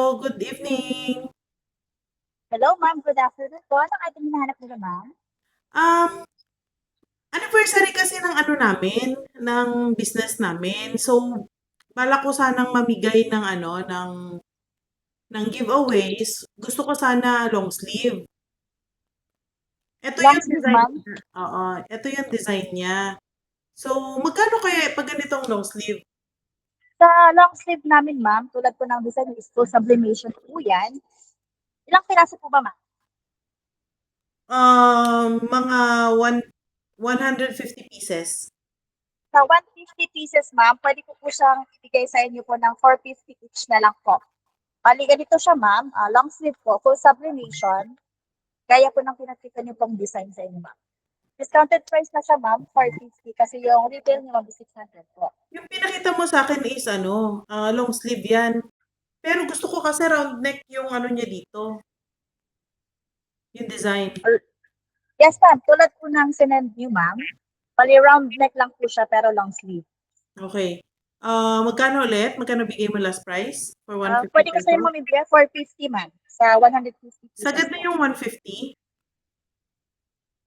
Hello, good evening. Hello, ma'am. Good afternoon po. Anong item hinahanap nila, ma'am? Um, Anniversary kasi ng ano namin, ng business namin. So, balak ko sanang mamigay ng ano, ng giveaways. Gusto ko sana long sleeve. Ito Long yung sleeve, design ma'am. niya. Oo, ito yung design niya. So, magkano kaya pag ganitong long sleeve? Sa long sleeve namin, ma'am, tulad po ng design is full sublimation po yan. Ilang piraso po ba, ma'am? Mga 150 pieces. Sa 150 pieces, ma'am, pwede ko po siyang ibigay sa inyo po ng 450 each na lang po. Bali, ganito siya, ma'am. Long sleeve po, full sublimation. Gaya po ng pinakita niyo pong design sa inyo, ma'am. Discounted price na siya, ma'am, 450 kasi yung retail niyo, ma'am, is 600 po. Yung pinakita mo sa akin is ano, long sleeve yan. Pero gusto ko kasi round neck yung ano niya dito, yung design. Yes, ma'am. Tulad po ng sinend niyo, ma'am. Bali, round neck lang po siya pero long sleeve. Okay. Magkano ulit? Magkano bigay mo last price for 150 Pwede ko sa'yo pesos? mamibigay 450 ma'am sa 150 pieces Sagad na po. yung 150?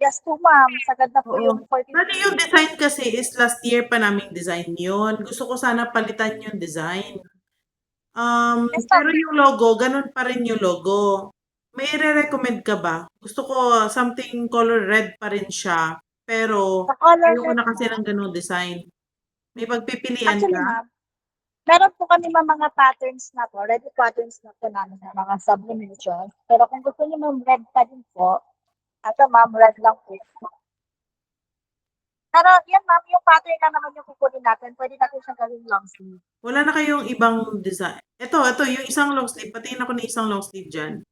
Yes po ma'am, sagad na po Oo. yung 450 Bali yung pieces. design kasi is last year pa naming design yun. Gusto ko sana palitan yung design. Yes Pero ma'am, yung logo, ganun pa rin yung logo. May re-recommend ka ba? Gusto ko something color red pa rin siya. Pero sa color ayoko red na kasi ng ma'am. ganung design. May pagpipilian Actually ka? ma'am, meron po kami mga patterns na po, ready patterns na po namin ng mga sublimation. Pero kung gusto niyo ma'am red pa din po, ito ma'am, red lang po. Pero yan ma'am, yung pattern lang naman yung kukunin natin. Pwede natin siyang gawing long sleeve. Wala na kayong ibang design. Ito, yung isang long sleeve. Patingin ako ng isang long sleeve dyan.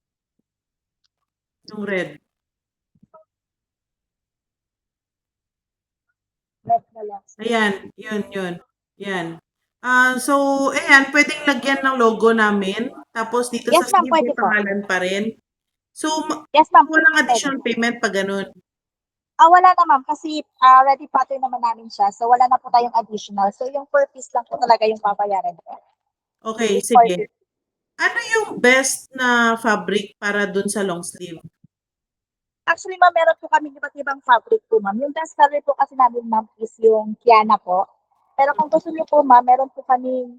Yung red. Red na long sleeve. Ayan, yun. Yan. So, ayan, pwedeng lagyan ng logo namin. Tapos dito sa Yes ma'am, sleeve pwede may po. pangalan pa rin. So, Yes ma'am, walang pwede. additional payment pag ganun. Wala na ma'am kasi ready pattern naman namin siya. So wala na po tayong additional. So yung per piece lang po talaga yung babayaran ko. Okay, Is sige. 450. Ano yung best na fabric para dun sa long sleeve? Actually ma'am, meron po kami iba't ibang fabric po ma'am. Yung best color po kasi namin ma'am is yung Kiana po. Pero kung gusto niyo po ma'am, meron po kami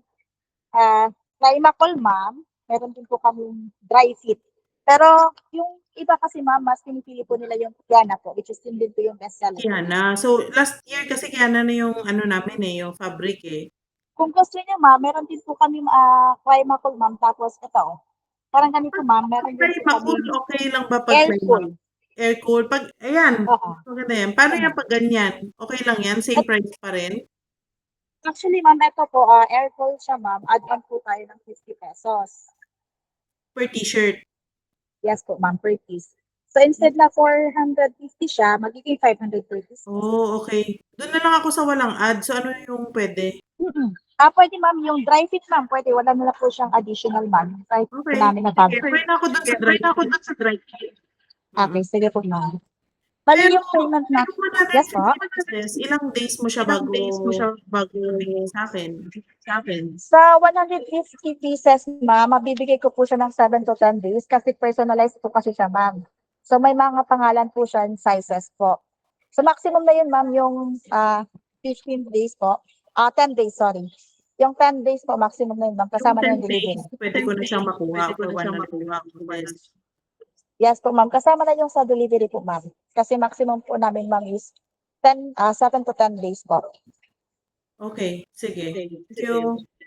Trimacol ma'am. Meron din po kami dry fit. Pero yung iba kasi ma'am, mas pinipili po nila yung Kiana po, which is yun din po yung best seller po. Kiana. So, last year kasi Kiana na yung ano namin yung fabric eh. Kung gusto niyo ma'am, meron din po kami Trimacol ma'am. Tapos ito, parang ganito ma'am, meron din po Climacool, kaming okay lang ba pag air cool. Climacool? Air cool. Pag, ayan, Oo, maganda yan. Paano yan yan ma'am. pag ganyan? Okay lang yan? Same At price pa rin? actually ma'am, ito po, air cool siya ma'am. Add-on po tayo ng 50 pesos. Per t-shirt? Yes po ma'am, per piece. So instead na 450 siya, magiging 500 per piece po. Oh, okay. Doon na lang ako sa walang ad. So, ano yung pwede? Mm. Pwede ma'am, yung dry fit ma'am, pwede. Wala na lang po siyang additional ma'am. Dry fit po Okay. namin na Sige, fabric. try na ako doon sa dry fit. Okay, Mm. sige po ma'am. Bali Pero, yung payment na, yung yes po. 150 pieces, ilang days mo siya bago mabigay sa akin? Sa 150 pieces, ma'am, mabibigay ko po siya ng 7 to 10 days kasi personalized po kasi siya, ma'am. So may mga pangalan po siya and sizes po. So maximum na yun, ma'am, yung 15 days po. 10 days, sorry. Yung 10 days po, maximum na yun, ma'am. Yung Kasama na 10 yung days, delivery. pwede ko na siyang makuha for 150 pieces. Yes po, ma'am. Kasama na yung sa delivery po, ma'am. Kasi maximum po namin, ma'am, is 7 to 10 days po. Okay, sige. Thank you. Thank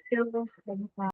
you, ma'am.